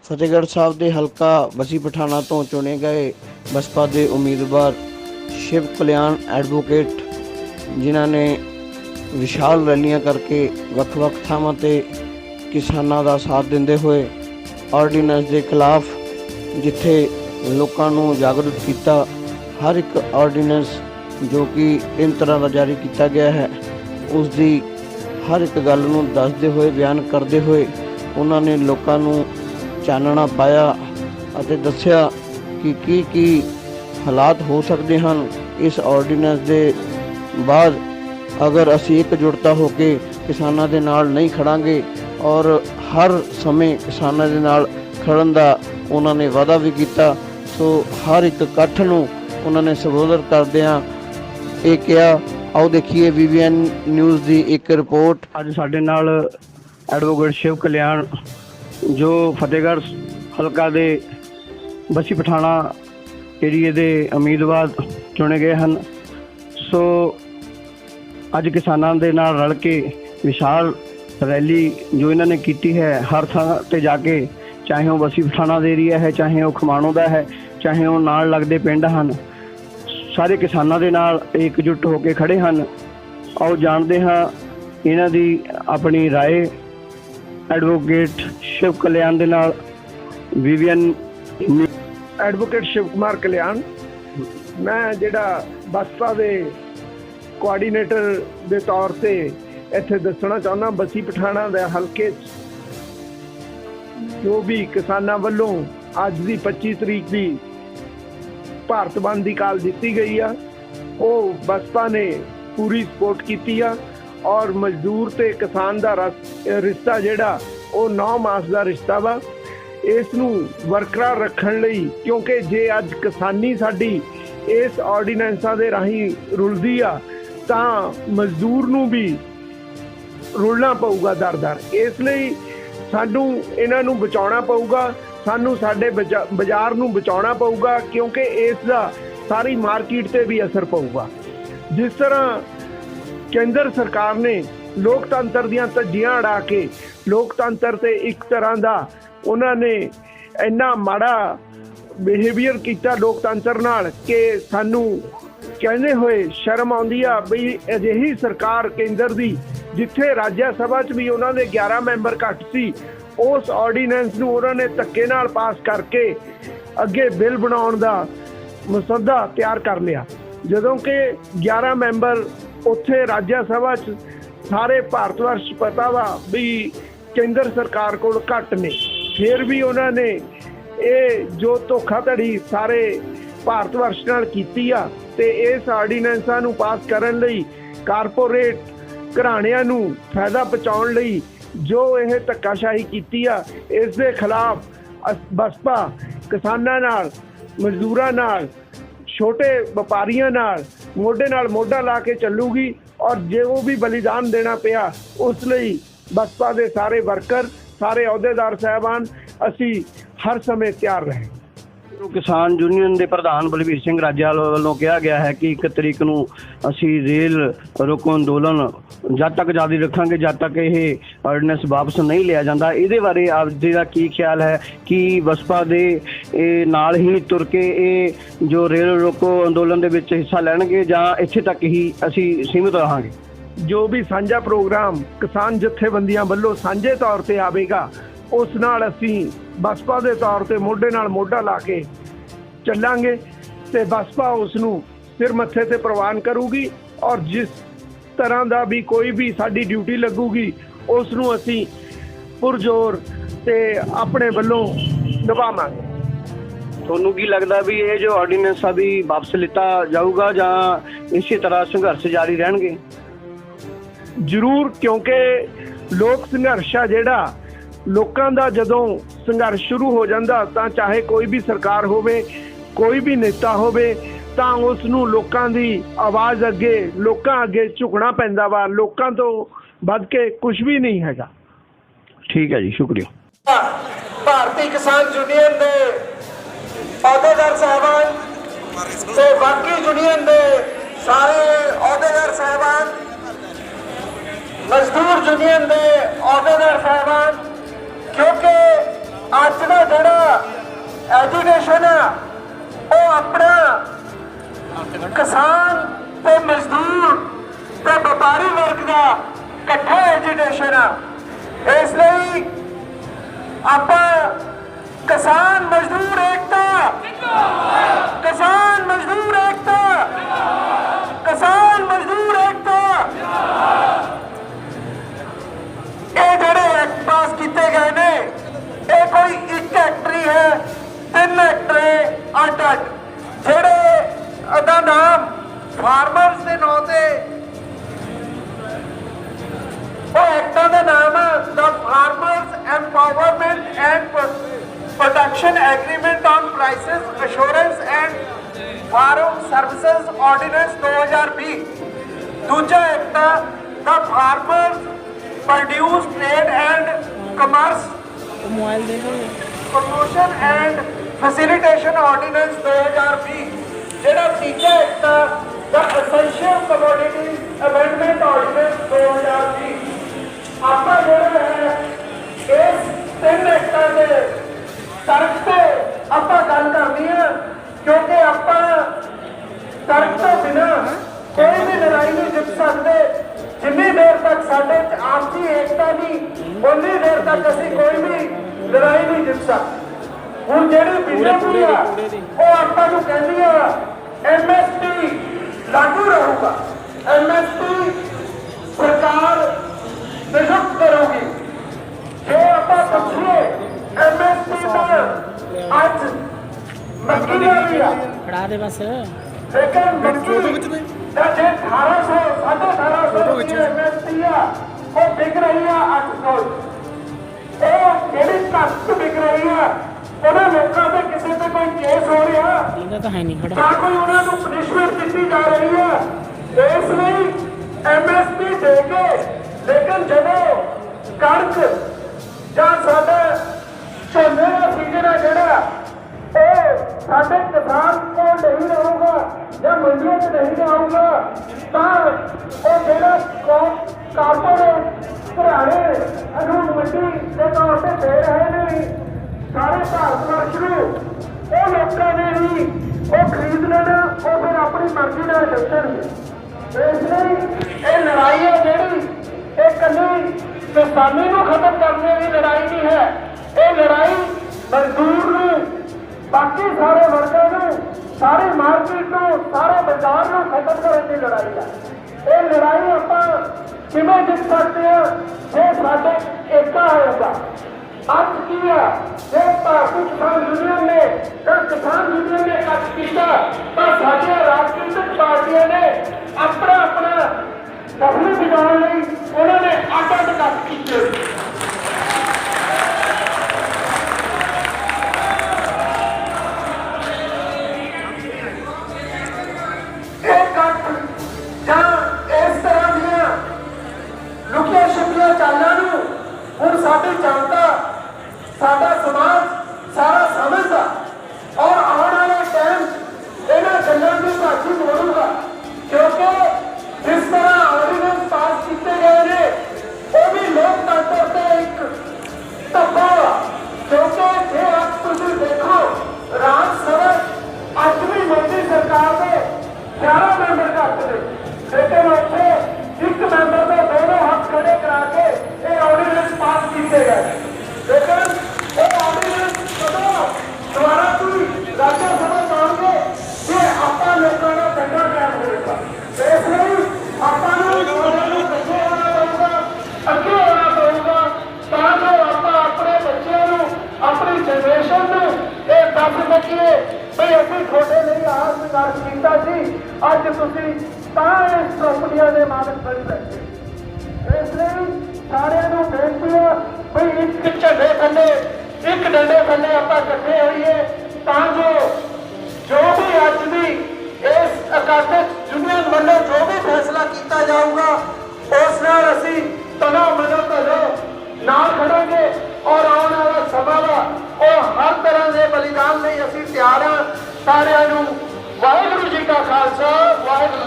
फतेहगढ़ साहब के हलका बसी पठाना तो चुने गए बसपा के उम्मीदवार शिव कल्याण एडवोकेट, जिन्हों ने विशाल रैलियां करके ਵੱਖ-ਵੱਖ ਥਾਵਾਂ ਤੇ किसानों का साथ देंदे हुए ऑर्डीनेंस के खिलाफ जिथे लोगों को जागरूक किया। हर एक ऑर्डीनेंस जो कि 3 तरह का जारी किया गया है उसकी हर एक गल नूं दसदे हुए बयान करते हुए उन्होंने लोगों को चानना पाया और दस्या कि की हालात हो सकते हैं इस ऑर्डीनेंस के बाद अगर असी एकजुटता होकर किसानों के नाल नहीं खड़ांगे और हर समय किसानों के नाल खड़न का उन्होंने वादा भी किया। सो हर एक इकट्ठ नूं उन्होंने संबोधित करदिआं ये कहा। आओ देखिए BBN न्यूज़ की एक रिपोर्ट। अज साडे नाल एडवोकेट शिव कल्याण जो फतेहगढ़ हलका दे बसी पठाना एरिए के उम्मीदवार चुने गए हैं। सो अज किसानों के नाल रल के विशाल रैली जो इन्होंने की है हर थां ते जाके, चाहे वह बसी पठाना का एरिया है, चाहे वह खमाणों का है, चाहे वह नाल लगते पिंड हैं, सारे किसानों के नाल एकजुट होकर खड़े हैं। आओ जानते हाँ इन्हां दी अपनी राय एडवोकेट शिव कल्याण दे नाल। BBN एडवोकेट शिव कुमार कल्याण, मैं जिहड़ा बसपा दे कोआर्डीनेटर दे तौर ते इत्थे दसना चाहुंदा बसी पठाना दे हलके जो भी किसानां वल्लों अज दी 25 तरीक की भारत बंद की काल दी गई है वो बसपा ने पूरी सपोर्ट की है और मजदूर ते किसान का रिश्ता जिहड़ा वो 9 मास का रिश्ता वा इस नूं बरकरार रखण लई, क्योंकि जे अज किसानी साडी इस ऑर्डीनेंसां दे राहीं रुलदी आ तां मजदूर नूं भी रुलना पऊगा दर इसलिए सानू इन्हां नूं बचाउणा पऊगा, सानू साडे बाजार नूं बचाउणा पऊगा, क्योंकि इसका सारी मार्केट ते भी असर पऊगा। जिस तरह केंद्र सरकार ने लोकतंत्र दीआं धज्जियां उड़ा के लोकतंत्र ते एक तरह का उन्होंने इन्ना माड़ा बिहेवियर किया लोकतंत्र नाल कि सानू कहते हुए शर्म आउंदी आ बई अजिही सरकार केंद्र दी जिथे राज्य सभा च भी उन्होंने 11 मैंबर घट सी उस ऑर्डीनेंस नूं उन्होंने धक्के नाल पास करके अगे बिल बनाउण दा मसौदा तैयार कर लिया। जदों कि 11 मैंबर उत्थे राज्य सभा च सारे भारत वर्ष पता वा भी केंद्र सरकार कोल घट ने, फिर भी उन्होंने ये जो धोखाधड़ी सारे भारत वर्ष नाल कीती आ ते इस ऑर्डीनेंसां नूं पास करन लई कारपोरेट घराणिਆਂ नूं फायदा पहुंचाउण लई जो यह धक्काशाही कीती आ इस दे खिलाफ बसपा किसानां नाल, मजदूरां नाल, छोटे व्यापारियों नाल मोढा ला के चलूगी और जो भी बलिदान देना पिया उस लई बसपा के सारे वर्कर, सारे अहुदेदार साहबान असी हर समय तैयार रहे। किसान यूनियन के प्रधान बलबीर सिंह राजेवाल वालों कहा गया है कि 1 तरीक नूं असी रेल रोको अंदोलन जब तक जारी रखांगे जब तक यह ऑर्डीनेंस वापस नहीं लिया जाता। ये बारे आप जी का की ख्याल है कि बसपा दे नाल ही तुर के ये जो रेल रोको अंदोलन दे विच हिस्सा लैणगे जां इत्थे तक ही असी सीमित रहांगे? जो भी साझा प्रोग्राम किसान जथेबंदियां वल्लों साझे तौर पर आवेगा उस नाल असी बसपा के तौर पर मोढे नाल मोढा ला के चलांगे ते बसपा उसनूं सिर मत्थे ते प्रवान करूगी और जिस तरह का भी कोई भी साडी ड्यूटी लगूगी उसनूं असी पुरजोर ते अपने वल्लों निभावांगे। ਤੁਹਾਨੂੰ ਕੀ ਲੱਗਦਾ भी ये जो ऑर्डीनेंस भी वापस लिता जाऊगा ਜਾਂ इसी तरह संघर्ष जारी रहणगे? जरूर, क्योंकि लोक संघर्ष आ जिहड़ा लोकां दा जदों संघर्ष शुरू हो जाता तां चाहे कोई भी सरकार होवे, कोई भी नेता होवे तां उस नूं लोकां दी आवाज़ अगे लोकां अगे झुकना पैंदा वा। लोकां तो वध के कुछ भी नहीं हैगा। ठीक है जी, शुक्रिया। भारतीय किसान यूनियन दे अहुदेदार साहबान ते बाकी यूनियन दे सारे अहुदेदार साहबान, मजदूर यूनियन दे अहुदेदार साहबान, क्योंकि अज का किसान मजदूर एकता, किसान मजदूर एकता, किसान मजदूर एकता। ये जड़े एक्ट पास किए गए ने, ये कोई एक एक्ट नहीं है, 3 एक्ट है अड अड, जेड़े अदा नाम फार्मर्स के नाम से वो एक्टा का नाम है the farmers empowerment and protection agreement on prices assurance and farm services ordinance 2020। दूजा act the farmers produce trade and commerce promotion and facilitation ordinance 2020। जेड़ा तीजा act the essential commodities amendment ordinance 2020। आपका जोड़ा है इस 3 एक्टां दे तर्क से ਆਪਾਂ ਗੱਲ करनी है, क्योंकि ਆਪਾਂ तर्क तो बिना कोई भी लड़ाई नहीं जित सकते। जिन्नी देर तक साडे च आपसी एकता नहीं, उन्नी देर तक असीं कोई भी लड़ाई नहीं जित सकते। हुण जिहड़ी बीजेपी आ वो ਆਪਾਂ ਨੂੰ ਕਹਿੰਦੀ ਆ MSP लागू रहूगा, MSP सरकार नियुक्त करोगी। जो आप पुछिए MSP में आज मक्की का भी है, खड़ा दे बस लेकिन मक्की ਦਾ जे 1800 1850 की MSP आ वो बिक रही है 800। ਇਹ ਜਿਹੜੀ ਘੱਟ ਵਿਕ ਰਹੀ ਆ ਉਹਨਾਂ ਲੋਕਾਂ ਦੇ ਕਿਸੇ ਤੇ ਕੋਈ ਕੇਸ ਹੋ ਰਿਹਾ ਇਹਦਾ ਤਾਂ ਹੈ ਨਹੀਂ ਖੜਾ, ਤਾਂ ਕੋਈ ਉਹਨਾਂ ਨੂੰ ਪਨਿਸ਼ਮੈਂਟ ਦਿੱਤੀ ਜਾ ਰਹੀ ਹੈ। ਇਸ ਲਈ MSP ਦੇ ਕੇ, ਲੇਕਿਨ ਜਦੋਂ ਕਣਕ ਜਾਂ ਸਾਡਾ ਝੋਨੇ ਦਾ ਸੀਜ਼ਨ ਹੈ ਜਿਹੜਾ ਇਹ ਸਾਡੇ ਕਿਸਾਨ ਕੋਲ ਨਹੀਂ ਰਹੂਗਾ ਜਾਂ ਮੰਡੀਆਂ 'ਚ ਨਹੀਂ ਆਊਗਾ, ਤਾਂ ਉਹ ਜਿਹੜਾ ਕਾਰਪੋਰੇਟ ਘਰਾਣੇ ਨੂੰ ਮੰਡੀ ਦੇ ਤੌਰ ਤੇ ਦੇ ਰਹੇ ਨੇ ਸਾਰੇ ਭਾਰਤ ਵਰਸ਼ ਨੂੰ, ਉਹ ਲੋਕਾਂ ਨੇ ਹੀ ਉਹ ਖਰੀਦ ਲੈਣਾ, ਉਹ ਫਿਰ ਆਪਣੀ ਮਰਜ਼ੀ ਨਾਲ ਚੱਲਣਗੇ। ਇਸ ਲਈ ਇਹ ਲੜਾਈ ਹੈ ਜਿਹੜੀ ਇਹ ਇਕੱਲੀ ਕਿਸਾਨੀ ਨੂੰ ਖਤਮ ਕਰਨੇ ਦੀ ਲੜਾਈ ਨਹੀਂ ਹੈ, ਇਹ ਲੜਾਈ ਮਜ਼ਦੂਰ ਨੂੰ, ਬਾਕੀ ਸਾਰੇ ਵਰਗਾਂ ਨੂੰ, ਸਾਰੀ ਮਾਰਕੀਟ ਨੂੰ, ਸਾਰੇ ਬਾਜ਼ਾਰ ਨੂੰ ਖਤਮ ਕਰਨ ਦੀ ਲੜਾਈ ਹੈ। ਇਹ ਲੜਾਈ ਆਪਾਂ ਕਿਵੇਂ ਜਿੱਤ ਸਕਦੇ ਹਾਂ ਜੇ ਸਾਡੇ ਏਕਾ ਹੋਏਗਾ। ਅੱਜ ਕੀ ਹੈ ਜੇ ਭਾਰਤੀ ਕਿਸਾਨ ਯੂਨੀਅਨ ਨੇ ਜਾਂ ਕਿਸਾਨ ਯੂਨੀਅਨ ਨੇ ਕੱਟ ਕੀਤਾ ਤਾਂ ਸਾਡੀਆਂ ਰਾਜਨੀਤਿਕ ਪਾਰਟੀਆਂ ਨੇ ਆਪਣਾ ਆਪਣਾ ਦਖਲ ਦਿਵਾਉਣ ਲਈ ਉਹਨਾਂ ਨੇ ਅੱਡ ਅੱਡ ਕੱਟ ਕੀਤੇ। ਇਹ ਕੱਟ ਜਾਂ ਇਸ ਤਰ੍ਹਾਂ ਦੀਆਂ ਲੁਕੀਆਂ ਛੁਪੀਆਂ ਚਾਲਾਂ ਨੂੰ ਹੁਣ ਸਾਡੀ ਜਨਤਾ, ਸਾਡਾ ਸਮਾਜ ਸਾਰਾ ਸਮਝਦਾ ਔਰ ਆਉਣ ਵਾਲੇ ਟਾਈਮ ਇਹਨਾਂ ਗੱਲਾਂ ਦੀ ਭਾਜੀ ਮੋੜੂਗਾ। ਕਿਉਂਕਿ ਜਿਸ ਤਰ੍ਹਾਂ ਆਰਡੀਨੈਂਸ ਪਾਸ ਕੀਤੇ ਗਏ ਨੇ ਉਹ ਵੀ ਲੋਕਤੰਤਰ ਤੇ ਇੱਕ ਧੱਬਾ ਵਾ। ਕਿਉਂਕਿ ਜੇ ਅੱਜ ਤੁਸੀਂ ਦੇਖੋ ਰਾਜ ਸਭਾ ਅੱਜ ਵੀ ਮੋਦੀ ਸਰਕਾਰ ਦੇ 11 ਮੈਂਬਰ ਘੱਟ ਨੇ, ਲੇਕਿਨ ਉੱਥੇ ਇੱਕ ਮੈਂਬਰ ਦੇ ਦੋਨੋਂ ਹੱਥ ਖੜੇ ਕਰਾ ਕੇ ਇਹ ਆਰਡੀਨੈਂਸ ਪਾਸ ਕੀਤੇ ਗਏ। ਲੇਕਿਨ ਉਹ ਆਰਡੀਨੈਂਸ ਕਦੋਂ ਦੁਬਾਰਾ ਕੋਈ ਰਾਜ ਸਭਾ ਜਾਣਗੇ ਜੇ ਆਪਾਂ ਲੋਕਾਂ ਦਾ ਡੰਡਾ ਕਾਇਮ ਹੋਵੇਗਾ। ਇਸ ਲਈ ਆਪਾਂ ਨੂੰ ਸਾਰਿਆਂ ਨੂੰ ਅੱਗੇ ਆਉਣਾ ਪਊਗਾ, ਅੱਗੇ ਆਉਣਾ ਪਊਗਾ ਤਾਂ ਜੋ ਆਪਾਂ ਆਪਣੇ ਬੱਚਿਆਂ ਨੂੰ, ਆਪਣੀ ਜਨਰੇਸ਼ਨ ਨੂੰ ਇਹ ਦੱਸ ਸਕੀਏ ਵੀ ਅਸੀਂ ਤੁਹਾਡੇ ਲਈ ਆਹ ਸੰਘਰਸ਼ ਕੀਤਾ ਸੀ, ਅੱਜ ਤੁਸੀਂ ਤਾਂ ਇਸ ਕੰਪਨੀਆਂ ਦੇ ਮਾਲਕ ਬਣ ਬੈਠੇ। ਇਸ ਲਈ ਸਾਰਿਆਂ ਨੂੰ ਬੇਨਤੀ ਹੈ ਵੀ ਇੱਕ ਝੰਡੇ ਥੱਲੇ, ਇੱਕ ਡੰਡੇ ਥੱਲੇ ਆਪਾਂ ਇਕੱਠੇ ਹੋਈਏ ਤਾਂ ਜੋ ਵੀ ਅੱਜ ਦੀ ਇਸ ਅਕਾਦਮਿਕ ਯੂਨੀਅਨ ਵੱਲੋਂ ਜੋ ਵੀ ਫੈਸਲਾ ਕੀਤਾ ਜਾਊਗਾ ਉਸ ਨਾਲ ਅਸੀਂ ਤਨੋ ਮਨੋ ਧਨੋ ਨਾਲ ਖੜਾਂਗੇ ਔਰ ਆਉਣ ਵਾਲਾ ਸਮਾਂ ਵਾ ਉਹ ਹਰ ਤਰ੍ਹਾਂ ਦੇ ਬਲੀਦਾਨ ਲਈ ਅਸੀਂ ਤਿਆਰ ਹਾਂ। ਸਾਰਿਆਂ ਨੂੰ ਵਾਹਿਗੁਰੂ ਜੀ ਕਾ ਖਾਲਸਾ, ਵਾਹਿਗੁਰੂ